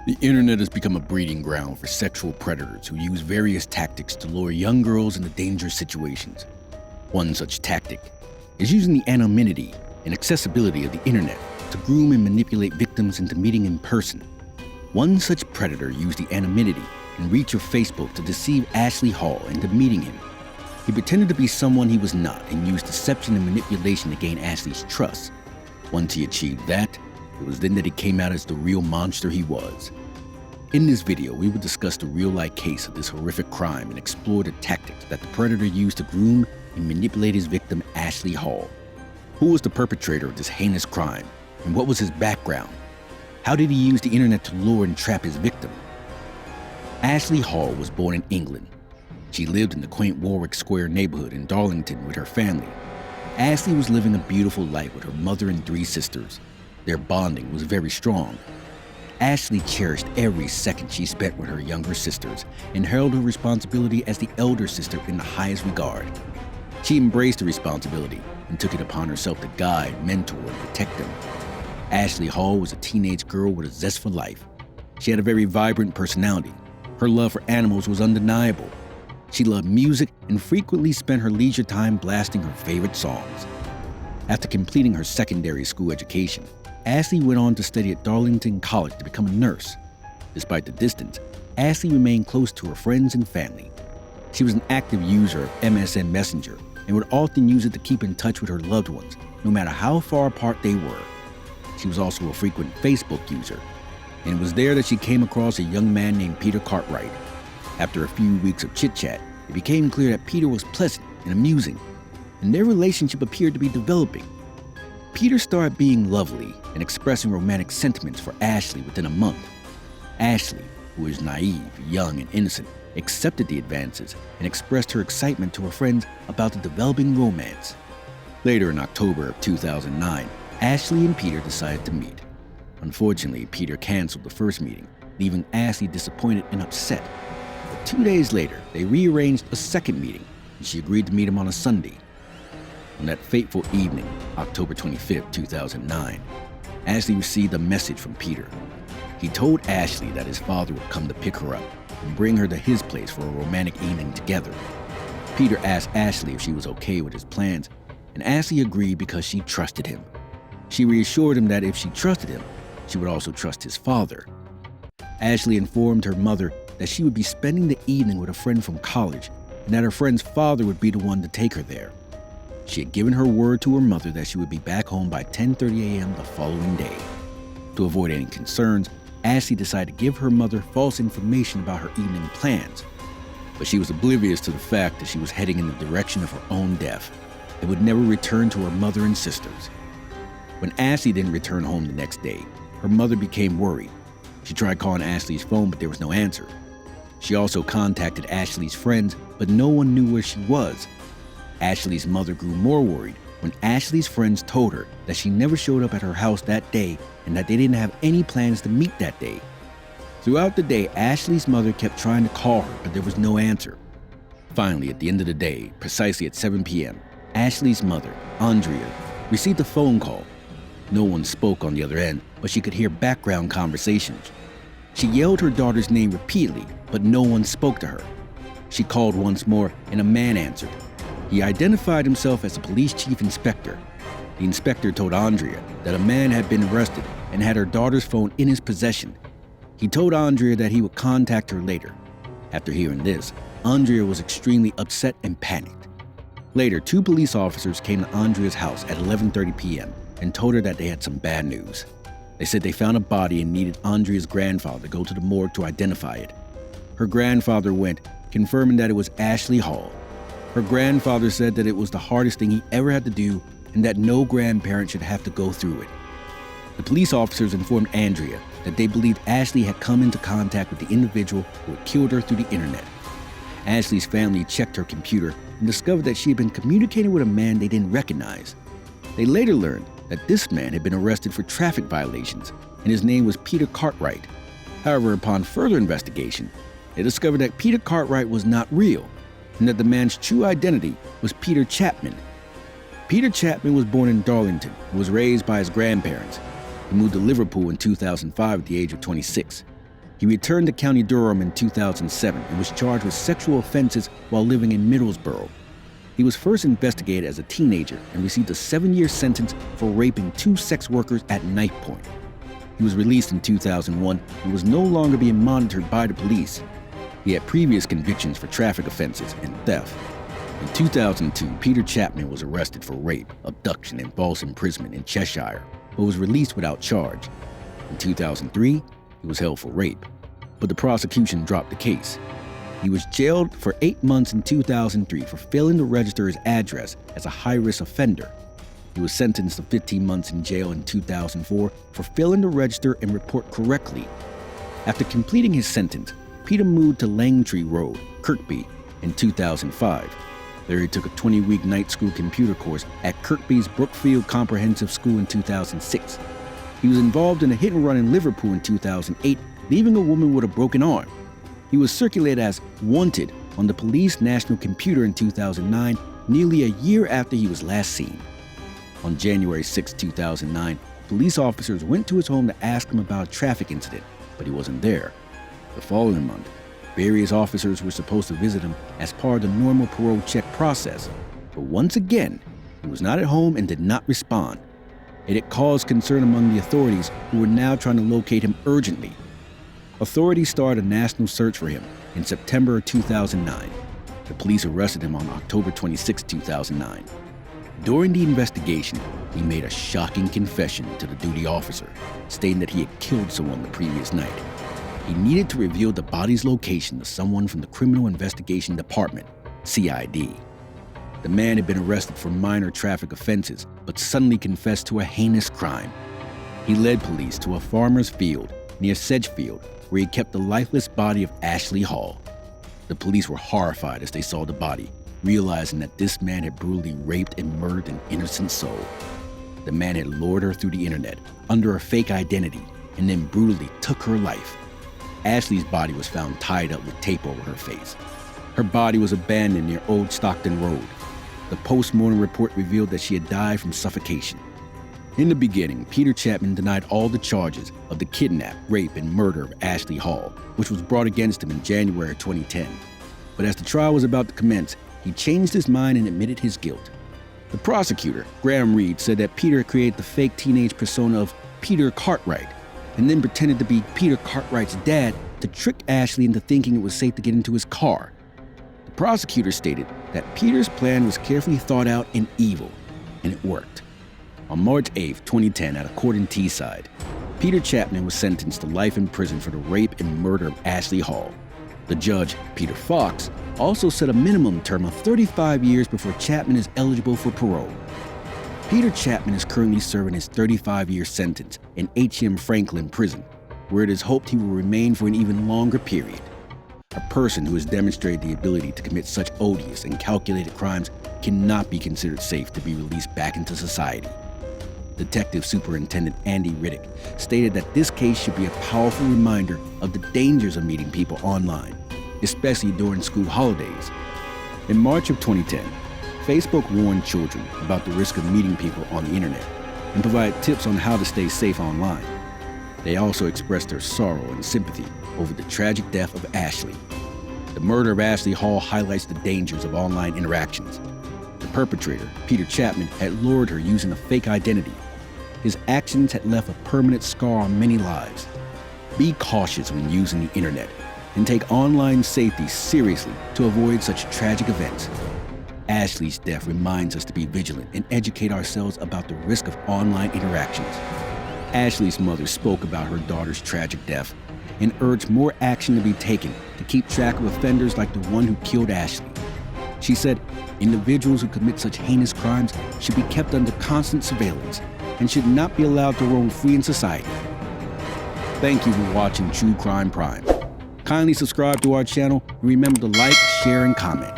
The internet has become a breeding ground for sexual predators who use various tactics to lure young girls into dangerous situations. One such tactic is using the anonymity and accessibility of the internet to groom and manipulate victims into meeting in person. One such predator used the anonymity and reach of Facebook to deceive Ashleigh Hall into meeting him. He pretended to be someone he was not and used deception and manipulation to gain Ashleigh's trust. Once he achieved that, it was then that he came out as the real monster he was. In this video, we will discuss the real-life case of this horrific crime and explore the tactics that the predator used to groom and manipulate his victim, Ashleigh Hall. Who was the perpetrator of this heinous crime, and what was his background? How did he use the internet to lure and trap his victim? Ashleigh Hall was born in England. She lived in the quaint Warwick Square neighborhood in Darlington with her family. Ashleigh was living a beautiful life with her mother and 3 sisters. Their bonding was very strong. Ashleigh cherished every second she spent with her younger sisters and held her responsibility as the elder sister in the highest regard. She embraced the responsibility and took it upon herself to guide, mentor, and protect them. Ashleigh Hall was a teenage girl with a zest for life. She had a very vibrant personality. Her love for animals was undeniable. She loved music and frequently spent her leisure time blasting her favorite songs. After completing her secondary school education, Ashleigh went on to study at Darlington College to become a nurse. Despite the distance, Ashleigh remained close to her friends and family. She was an active user of MSN Messenger and would often use it to keep in touch with her loved ones, no matter how far apart they were. She was also a frequent Facebook user, and it was there that she came across a young man named Peter Cartwright. After a few weeks of chit-chat, it became clear that Peter was pleasant and amusing, and their relationship appeared to be developing. Peter started being lovely and expressing romantic sentiments for Ashleigh within a month. Ashleigh, who was naive, young, and innocent, accepted the advances and expressed her excitement to her friends about the developing romance. Later in October of 2009, Ashleigh and Peter decided to meet. Unfortunately, Peter canceled the first meeting, leaving Ashleigh disappointed and upset. But 2 days later, they rearranged a second meeting, and she agreed to meet him on a Sunday. On that fateful evening, October 25, 2009, Ashleigh received a message from Peter. He told Ashleigh that his father would come to pick her up and bring her to his place for a romantic evening together. Peter asked Ashleigh if she was okay with his plans, and Ashleigh agreed because she trusted him. She reassured him that if she trusted him, she would also trust his father. Ashleigh informed her mother that she would be spending the evening with a friend from college and that her friend's father would be the one to take her there. She had given her word to her mother that she would be back home by 10:30 a.m. the following day. To avoid any concerns, Ashleigh decided to give her mother false information about her evening plans. But she was oblivious to the fact that she was heading in the direction of her own death and would never return to her mother and sisters. When Ashleigh didn't return home the next day, her mother became worried. She tried calling Ashleigh's phone, but there was no answer. She also contacted Ashleigh's friends, but no one knew where she was. Ashleigh's mother grew more worried when Ashleigh's friends told her that she never showed up at her house that day and that they didn't have any plans to meet that day. Throughout the day, Ashleigh's mother kept trying to call her, but there was no answer. Finally, at the end of the day, precisely at 7 p.m., Ashleigh's mother, Andrea, received a phone call. No one spoke on the other end, but she could hear background conversations. She yelled her daughter's name repeatedly, but no one spoke to her. She called once more, and a man answered. He identified himself as a police chief inspector. The inspector told Andrea that a man had been arrested and had her daughter's phone in his possession. He told Andrea that he would contact her later. After hearing this, Andrea was extremely upset and panicked. Later, 2 police officers came to Andrea's house at 11:30 p.m. and told her that they had some bad news. They said they found a body and needed Andrea's grandfather to go to the morgue to identify it. Her grandfather went, confirming that it was Ashleigh Hall. Her grandfather said that it was the hardest thing he ever had to do and that no grandparent should have to go through it. The police officers informed Andrea that they believed Ashleigh had come into contact with the individual who had killed her through the internet. Ashleigh's family checked her computer and discovered that she had been communicating with a man they didn't recognize. They later learned that this man had been arrested for traffic violations, and his name was Peter Cartwright. However, upon further investigation, they discovered that Peter Cartwright was not real, and that the man's true identity was Peter Chapman. Peter Chapman was born in Darlington and was raised by his grandparents. He moved to Liverpool in 2005 at the age of 26. He returned to County Durham in 2007 and was charged with sexual offenses while living in Middlesbrough. He was first investigated as a teenager and received a 7-year sentence for raping 2 sex workers at knife point. He was released in 2001 and was no longer being monitored by the police. He had previous convictions for traffic offenses and theft. In 2002, Peter Chapman was arrested for rape, abduction, and false imprisonment in Cheshire, but was released without charge. In 2003, he was held for rape, but the prosecution dropped the case. He was jailed for 8 months in 2003 for failing to register his address as a high-risk offender. He was sentenced to 15 months in jail in 2004 for failing to register and report correctly. After completing his sentence, Peter moved to Langtree Road, Kirkby, in 2005. There he took a 20-week night school computer course at Kirkby's Brookfield Comprehensive School in 2006. He was involved in a hit-and-run in Liverpool in 2008, leaving a woman with a broken arm. He was circulated as wanted on the police national computer in 2009, nearly a year after he was last seen. On January 6, 2009, police officers went to his home to ask him about a traffic incident, but he wasn't there. The following month, various officers were supposed to visit him as part of the normal parole check process, but once again, he was not at home and did not respond. It had caused concern among the authorities, who were now trying to locate him urgently. Authorities started a national search for him in September 2009. The police arrested him on October 26, 2009. During the investigation, he made a shocking confession to the duty officer, stating that he had killed someone the previous night. He needed to reveal the body's location to someone from the Criminal Investigation Department, CID. The man had been arrested for minor traffic offenses, but suddenly confessed to a heinous crime. He led police to a farmer's field near Sedgefield, where he kept the lifeless body of Ashleigh Hall. The police were horrified as they saw the body, realizing that this man had brutally raped and murdered an innocent soul. The man had lured her through the internet under a fake identity and then brutally took her life. Ashleigh's body was found tied up with tape over her face. Her body was abandoned near Old Stockton Road. The post-mortem report revealed that she had died from suffocation. In the beginning, Peter Chapman denied all the charges of the kidnap, rape, and murder of Ashleigh Hall, which was brought against him in January 2010. But as the trial was about to commence, he changed his mind and admitted his guilt. The prosecutor, Graham Reed, said that Peter created the fake teenage persona of Peter Cartwright and then pretended to be Peter Cartwright's dad to trick Ashleigh into thinking it was safe to get into his car. The prosecutor stated that Peter's plan was carefully thought out and evil, and it worked. On March 8, 2010, at a court in Teesside, Peter Chapman was sentenced to life in prison for the rape and murder of Ashleigh Hall. The judge, Peter Fox, also set a minimum term of 35 years before Chapman is eligible for parole. Peter Chapman is currently serving his 35-year sentence in H.M. Franklin Prison, where it is hoped he will remain for an even longer period. A person who has demonstrated the ability to commit such odious and calculated crimes cannot be considered safe to be released back into society. Detective Superintendent Andy Riddick stated that this case should be a powerful reminder of the dangers of meeting people online, especially during school holidays. In March of 2010, Facebook warned children about the risk of meeting people on the internet and provided tips on how to stay safe online. They also expressed their sorrow and sympathy over the tragic death of Ashleigh. The murder of Ashleigh Hall highlights the dangers of online interactions. The perpetrator, Peter Chapman, had lured her using a fake identity. His actions had left a permanent scar on many lives. Be cautious when using the internet and take online safety seriously to avoid such tragic events. Ashleigh's death reminds us to be vigilant and educate ourselves about the risk of online interactions. Ashleigh's mother spoke about her daughter's tragic death and urged more action to be taken to keep track of offenders like the one who killed Ashleigh. She said, individuals who commit such heinous crimes should be kept under constant surveillance and should not be allowed to roam free in society. Thank you for watching True Crime Prime. Kindly subscribe to our channel and remember to like, share, and comment.